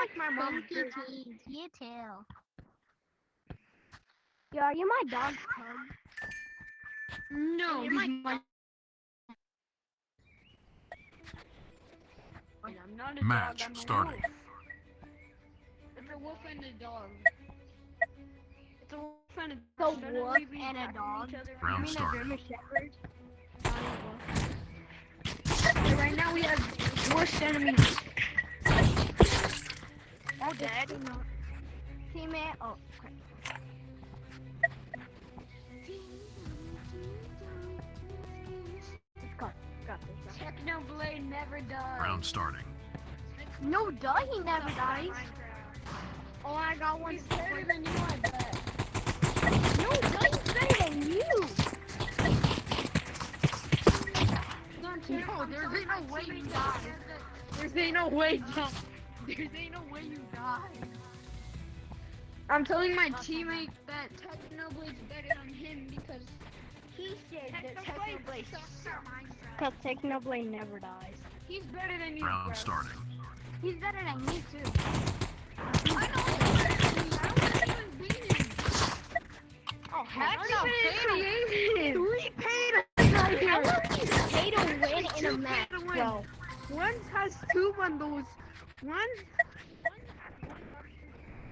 like my mom. You too. Yo, are you my dog's pug? No, he's my. And I'm not a Match dog, I'm a starting. wolf. It's a wolf and a dog. It's a wolf and a So dog. Instead of wolf leaving and a attacking dog. each other, Round You mean a started. German Shepherd? okay, right now we have worst enemies. All dead. Teammate. Oh, crap. Got this. Technoblade never dies. Round starting. No, duh, he never dies. Oh, I got one. He's better than you, I bet. No, duh, he's better than you. No, there ain't no way you die. There ain't no way, John. There ain't no way you die. I'm telling my teammate that Technoblade's better than him because He said that Technoblade Technoblade sucks at Minecraft. Because Technoblade never dies. He's better than you, Round bro. starting. He's better than me, too. I know he's better than me. I don't even beat him. Oh, Heck heck no, no. creative. We paid him right here. Pay to win in a Two match, pay to win. bro. One has 2 bundles. One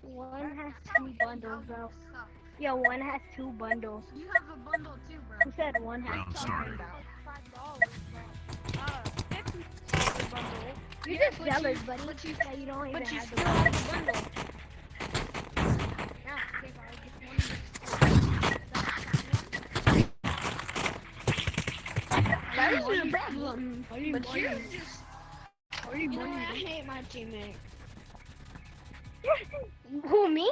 One has 2 bundles, bro. Yo, one has 2 bundles. You have a bundle too, bro. Who said one has Round 2 starting. bundles? Bundle. You're Yeah, just but jealous, you- buddy. but you- that you don't even But you have still the have a bundle. Yeah, okay, bro, I just wanted That isn't a problem. What do you But want? you're just. You know what? I hate my teammate. Who, me?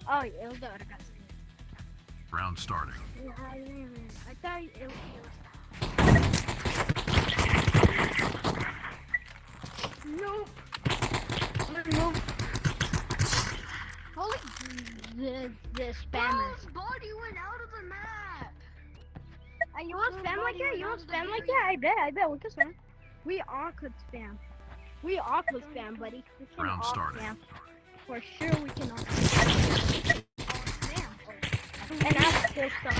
Oh, it was the other guy. Round starting. I thought it was. Nope. Move. Holy. The spammers. Bro's body went out of the map. You want to spam like that? You want to spam like that? I bet. We can spam. We all could spam. We all could spam, buddy. We can Round all starting. spam. For sure we can all spam. And I still suck.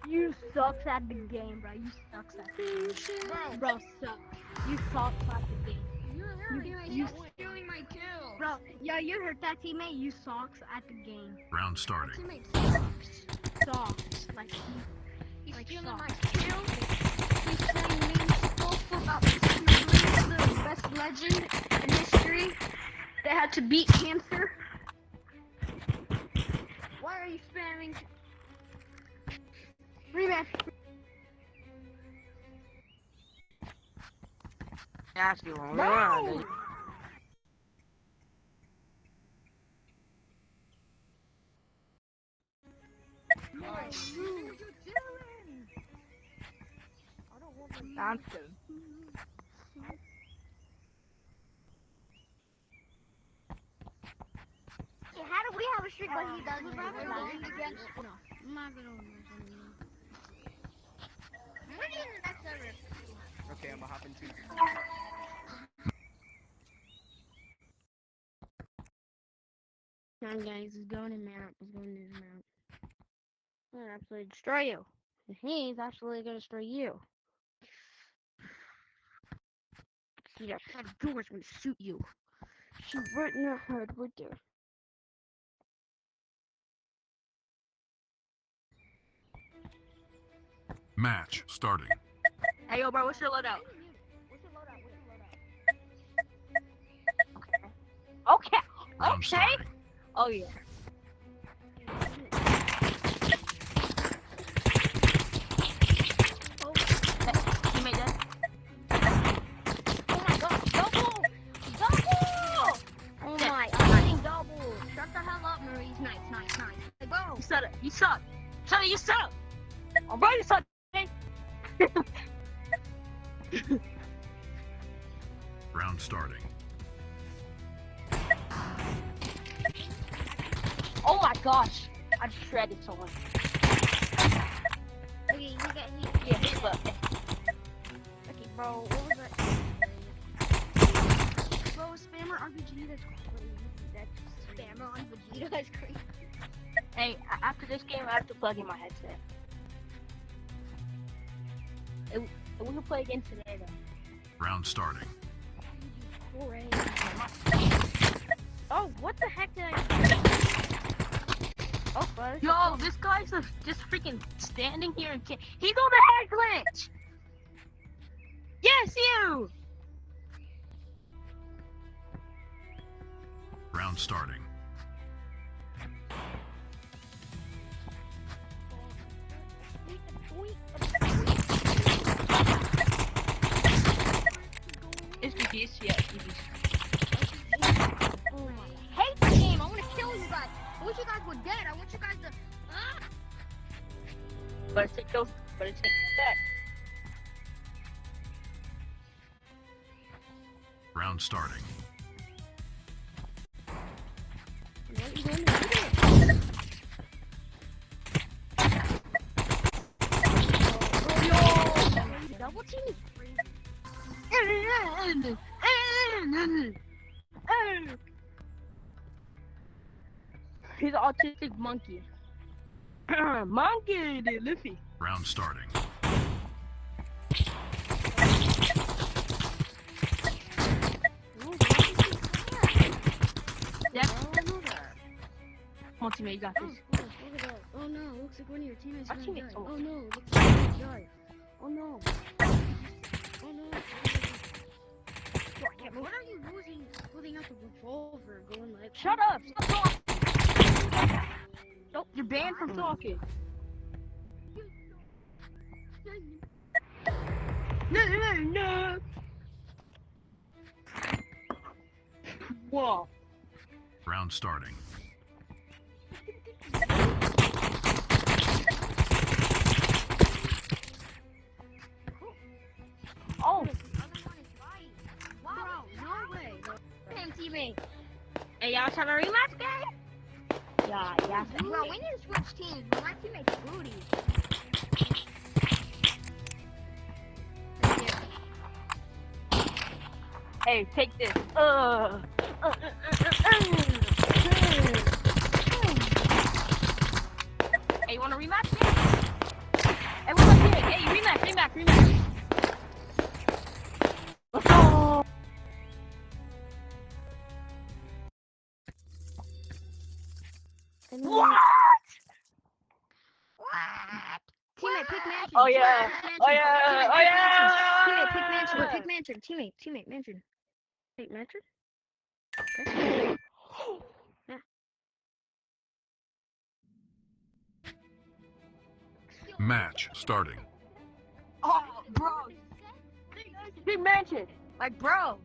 You sucks at the game, bro. You sucks at the game. Bro, sucks. You sucks at the game. You're stealing my kill. Bro, yo, you heard that, teammate? You sucks at the game. Round starting. Teammate sucks. Sucks. Like, He's Like stealing sucks. my kill. He's saying mean stuff about Technoblade, the best legend in history that had to beat cancer. Why are you spamming? Rematch. Ask you one. No! Nonsense. how do we have a streak but he doesn't? No, I'm not gonna win this anymore. We're doing the next server. Okay, I'm gonna hop into. Come on, guys, let's go in the map. Let's go in this map. I'm gonna absolutely destroy you. And he's actually gonna destroy you. See that head of yours gonna shoot you. Shoot right in the head, right there. Match starting. Hey, yo, bro, what's your loadout? Okay. Round Okay. starting. Oh yeah. You made that? Oh my god, double! Double! Oh my, I'm getting double. Shut the hell up, Maurice. Nice. Like, go. You said it. You suck. Shut it. You suck. Oh, bro, you suck. Round starting. Oh my gosh. I shredded someone. Okay, you get Yeah, he's up. Okay, Bro, what was that? Bro, spammer on Vegeta, that's crazy. That's spammer on Vegeta, that's crazy. Hey, after this game, I have to plug in my headset. And we can play again today, though. Round starting. Crazy. Oh, what the heck did I do? Oh, bud. Yo, this guy's just freaking standing here and he's on the head glitch! Yes, you! Round starting. It's GG's, yeah, it's GG's. Oh my. I hate this game. I want to kill you guys. I wish you guys were dead. I want you guys to. But it's take those, but it's take that. Round starting. What are you going to do? Double team is crazy. He's an autistic monkey. Monkey, the Luffy. Round starting. Yeah. Come on, teammate, you got this. Look at that. Oh no, looks like one of your teammates Our gonna teammate's die. almost- Oh no, looks like he's gonna die. Oh no. Oh no. What are you losing? Putting out the revolver, going like. Shut up! Stop talking! Nope, you're banned from talking. No. Whoa. Round starting. Oh, Bro, no way. damn teammate. Hey, y'all trying to rematch, guys? Yeah. Bro, we need to switch teams. But my teammate's booty. Hey, take this. Hey, you want to rematch? Hey, what's up here? Hey, rematch. Let's go. What? Teammate, pick mansion. Oh yeah. Teammate, pick mansion. Pick mansion. Teammate, mansion. Pick mansion. Okay. Yeah. Match starting. Oh, bro. Big mansion. Like, bro.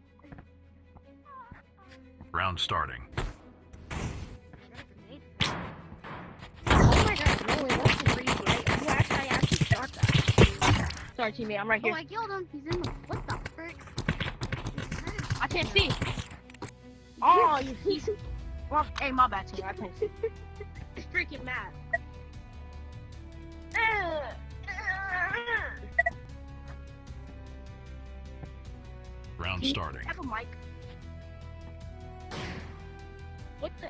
Round starting. Oh my god, no way, that's crazy. I actually shot that. Sorry, teammate. I'm right Oh, here. I killed him. He's in the. What the frick? I can't see. Oh, you see? Well, hey, my bad, teammate. I can't see. It's freaking mad. Round starting. Have a mic. What the?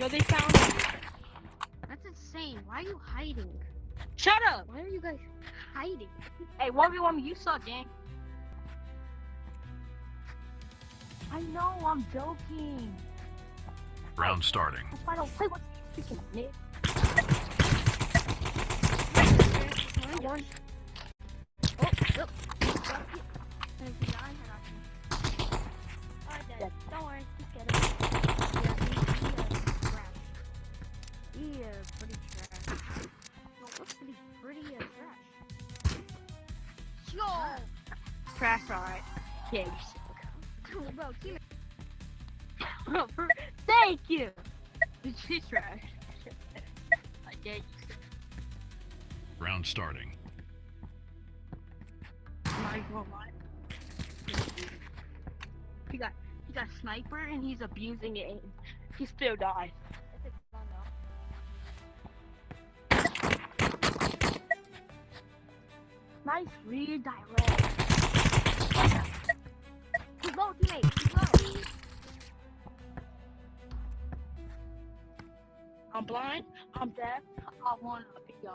Yo, they found me. That's insane. Why are you hiding? Shut up. Why are you guys hiding? Hey, 1v1 me, you suck, gang. I know, I'm joking. Round starting. That's why I don't play with you freaking Nick. One. Don't worry, just get it. Yeah, pretty trash. Trash, alright. Yeah, you Bro, teammate. suck. Thank you. She's trash. I dare you. Round starting. I'm not even gonna lie. He got sniper and he's abusing it. And he still died. Nice redirect. He's low, teammate. He's low. I'm blind. I'm deaf. I want a PR.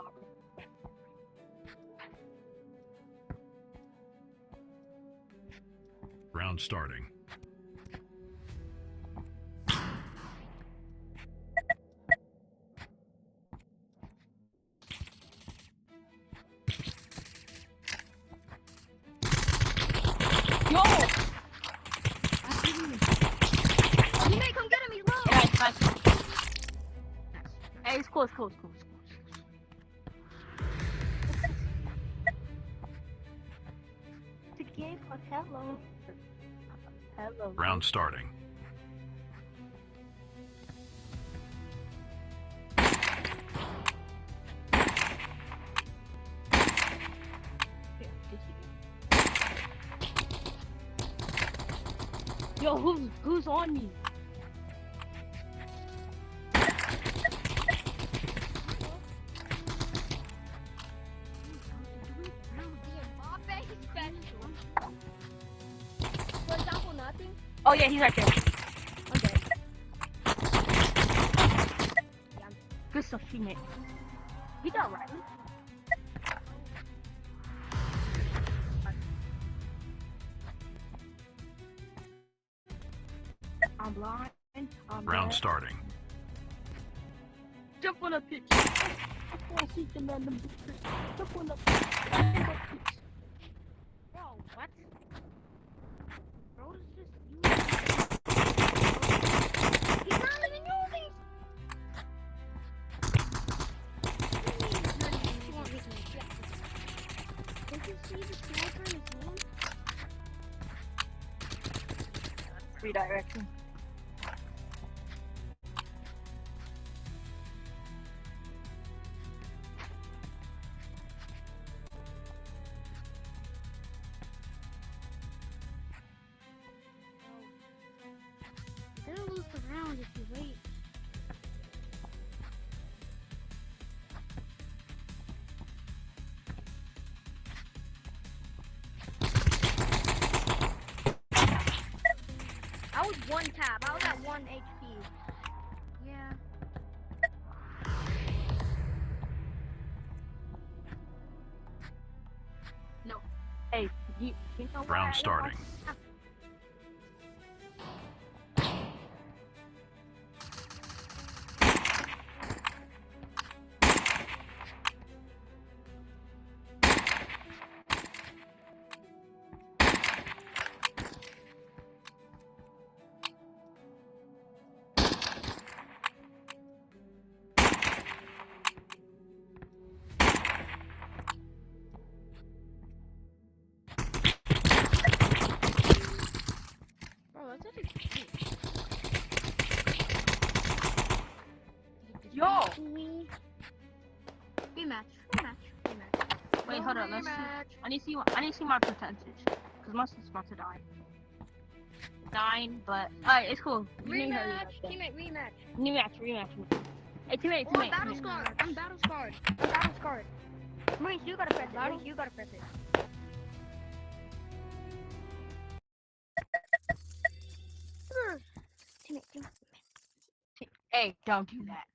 Round starting. Yo! Teammate, come get him. He's low. Yeah, it's nice. Hey, it's close. The game for hello. Hello. Round starting. Yo, who's on me? For example, nothing. Oh yeah, he's right there. Okay. Good stuff, teammate. He got right. I'm blind. Round starting. Jump on a pitch. Jump on a pitch. Bro, what? Bro, is just he's not even using. Did you see the sniper in his hand? Redirection. You're gonna lose the round if you wait. I was one tap. I was at 1 HP. Yeah. Hey, you know what? Round starting. Bro, that's such a cheat. Yo! Rematch. Wait, hold on. Let's see. I need to see my percentage, cause my sister's about to die. 9, but alright, it's cool. You need her Rematch. Teammate, rematch. Rematch. Hey, teammate. Oh, I'm battle scarred. I'm battle scarred. Maurice, you gotta press it. Teammate. Hey, don't do that.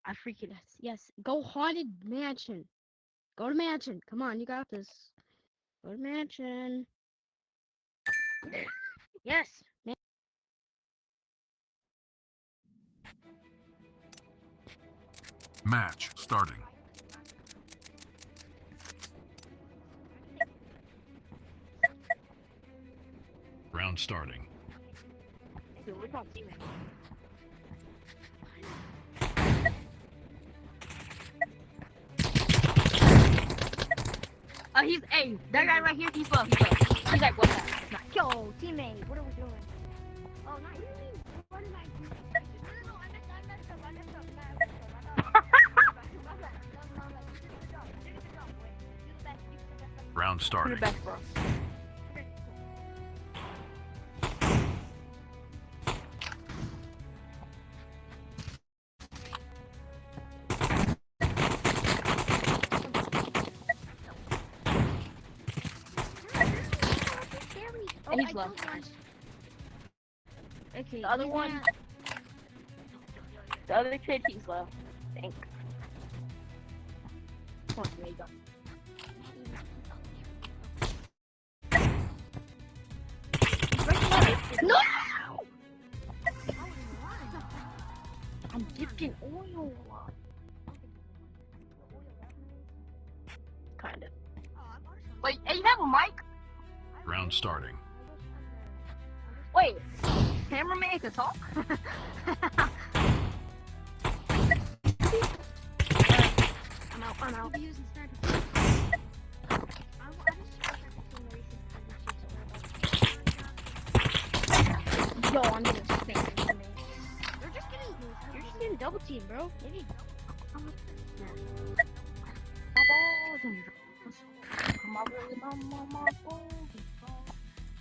I freaking Yes. Go haunted mansion. Go to mansion. Come on, you got this. Go to mansion. Yes. Match starting. Round starting. We're not teammates. He's hey, that guy right here, he's low. He's like what's that? Nice. Yo, teammate, what are we doing? Oh, nice. What did I do? No, I messed up. I messed up. Round Who's starting. the best, bro? Oh, He's low. Okay, The other one, the other kid, he's low. I think. Come on, there you go. No! I'm dipped in oil. Kind of. Wait, hey, you have a mic? Round starting. Wait, cameraman can talk? I'm out. Yo, I'm gonna spam this man. You're just getting double team, bro. Maybe.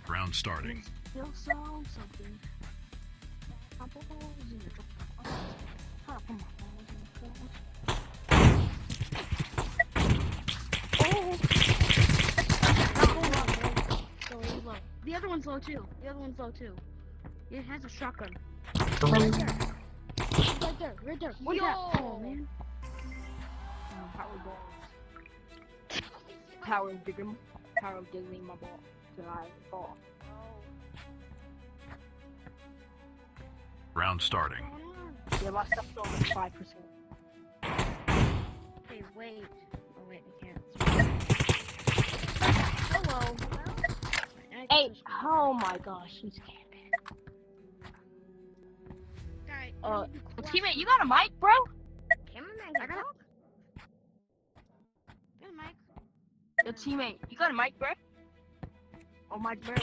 Round starting. The other one's low too. It has a shotgun. Right there. One tap. Oh man. Power digging my ball till I fall. Round starting. Yeah, my stuff's only 5%. Okay, wait. Oh wait, I can't. Hello. Hey, oh my gosh, he's camping. Alright. Teammate, you got a mic, bro? Cameraman, I got a mic. Yo, teammate, you got a mic, bro? Oh my bro.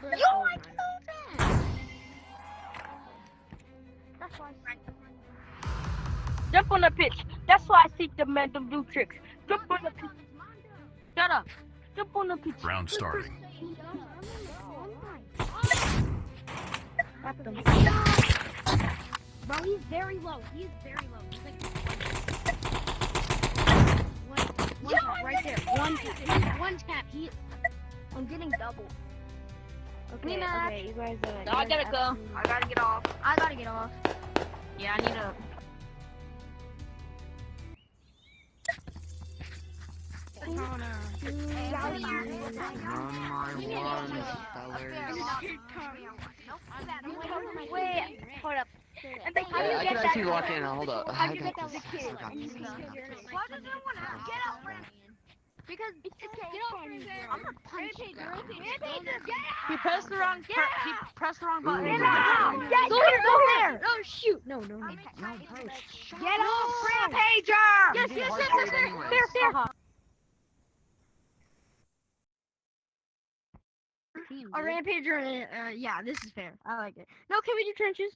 Yo, I killed him! That's why Jump on the pitch. That's why I seek the men to do tricks. Jump on the pitch. Shut up. Jump on the pitch. Round starting. Bro, he's very low. He's like one tap right there. One tap. I'm getting double. Okay, you guys. No, I gotta go. I gotta get off. Yeah, I need a. Wait, hold up. I can actually walk in. Hold up. How'd you get that with kid? Why does everyone have to get out? Because it's I'm gonna punch you. He pressed the wrong. He pressed the wrong button. Go there. Oh shoot. No. Get off, Rampager. Yes. There. A Rampager, yeah, this is fair. I like it. Now, can we do trenches?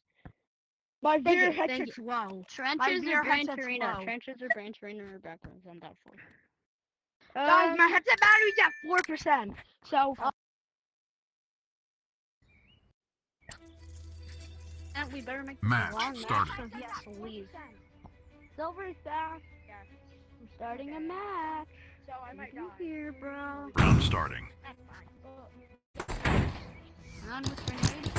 My Thank beer you, thank headset's low. Trenches or Gran Torino? Trenches or Gran Torino or backwards on that for. Guys, My headset battery's at 4%. So. And we better make this Match a long starting. match so he has to leave. Silver back. I'm starting a match. So I might You die. here, bro. Round starting. That's fine. Run with grenade.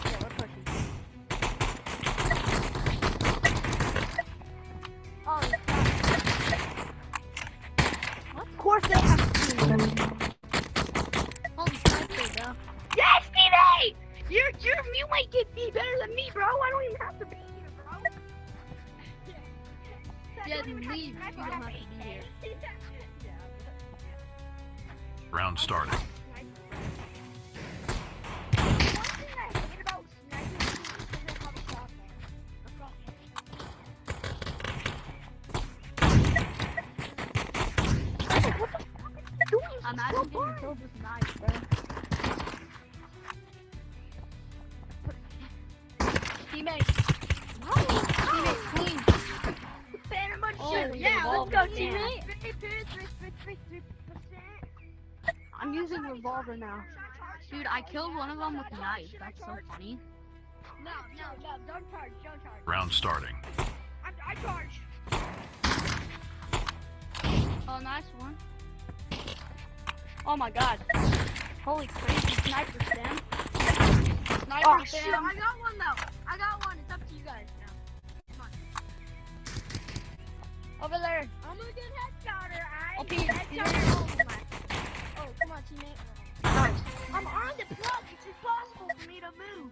Yeah, we're pushing. Oh, Of course they have to. Holy sniper, bro. yes, teammate! You might get me better than me, bro. I don't even have to be here, bro. Yeah, then leave. You don't have to be here. Round starting. One thing I hate about kill this knife, bro. Teammate. No. Teammate, clean. Oh, Yeah, let's go, teammate. 3%. I'm using revolver now. Dude, I killed one of them with a knife. That's so funny. No, don't charge. Round starting. I charge. Oh, nice one. Oh my god. Holy crazy sniper, Sam. Sniper, Oh, shoot, Sam. I got one though. I got one. It's up to you guys now. Over there. I'm gonna get headshot. Okay, Oh, come on, teammate. Nice. I'm on the plug. It's impossible for me to move.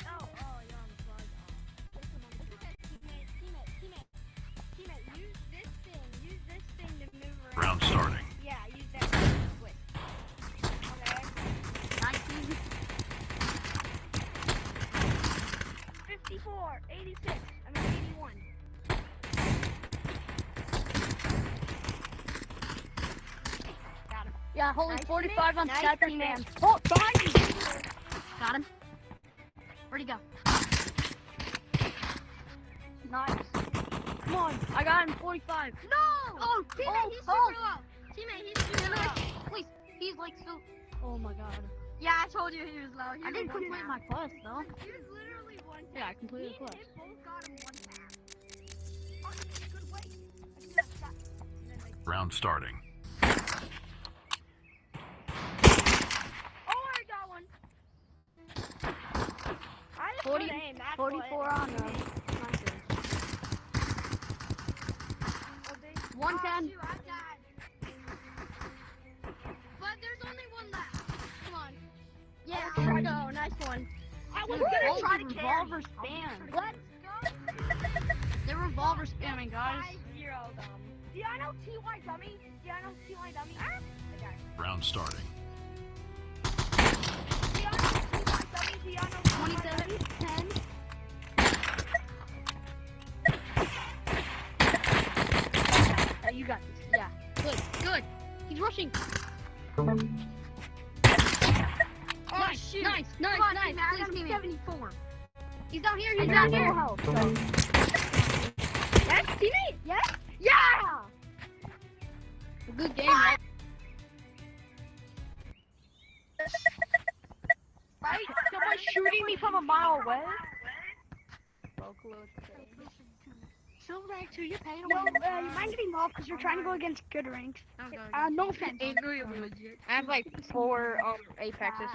Oh, you're on the plug. Teammate, use this thing. Use this thing to move around. Round starting. Yeah, use that switch. Okay. 19. 54, 86. I mean 81. Got him. Yeah, holy Nice 45 on teammate. sniper, Nice Sam. teammate. Oh, behind you. Got him. Where'd he go? Nice. Come on, I got him 45. No! Oh, teammate, he's super oh. low. Teammate, he's super low. Please, he's like so. Oh my god. Yeah, I told you he was low. I didn't complete my quest though. He was literally one tap. Yeah, I completed the Me and quest. him both got him one tap. Oh, good wait. I can do that shot. And then like, Round starting. oh, I got one. I had 40 good aim. That's 44 what- on sniper. Oh, they- 110. shoot, I died. But there's only one left. Come on. Yeah, there we go. Nice one. I was gonna try to revolver carry. spam. Let's go. They're revolver spamming, guys. 5-0 them. Do y'all know TY Dummy? The guy. Round starting. Do y'all know TY Dummy? Do y'all know TY 27, Dummy? 10. You got this. Yeah. Good. He's rushing. Oh, Nice, shoot. nice. Come on, Nice. teammate, I got Please, him teammate. 74. He's down here. I He's got down full here. health, Yes, teammate. Yes. Yeah. Good game. Right? Right? Someone's shooting me from a mile away. So close. Silver rank 2, you're paying No, you mind getting off because you're trying to go against good ranks. No offense. I have like 4 apexes.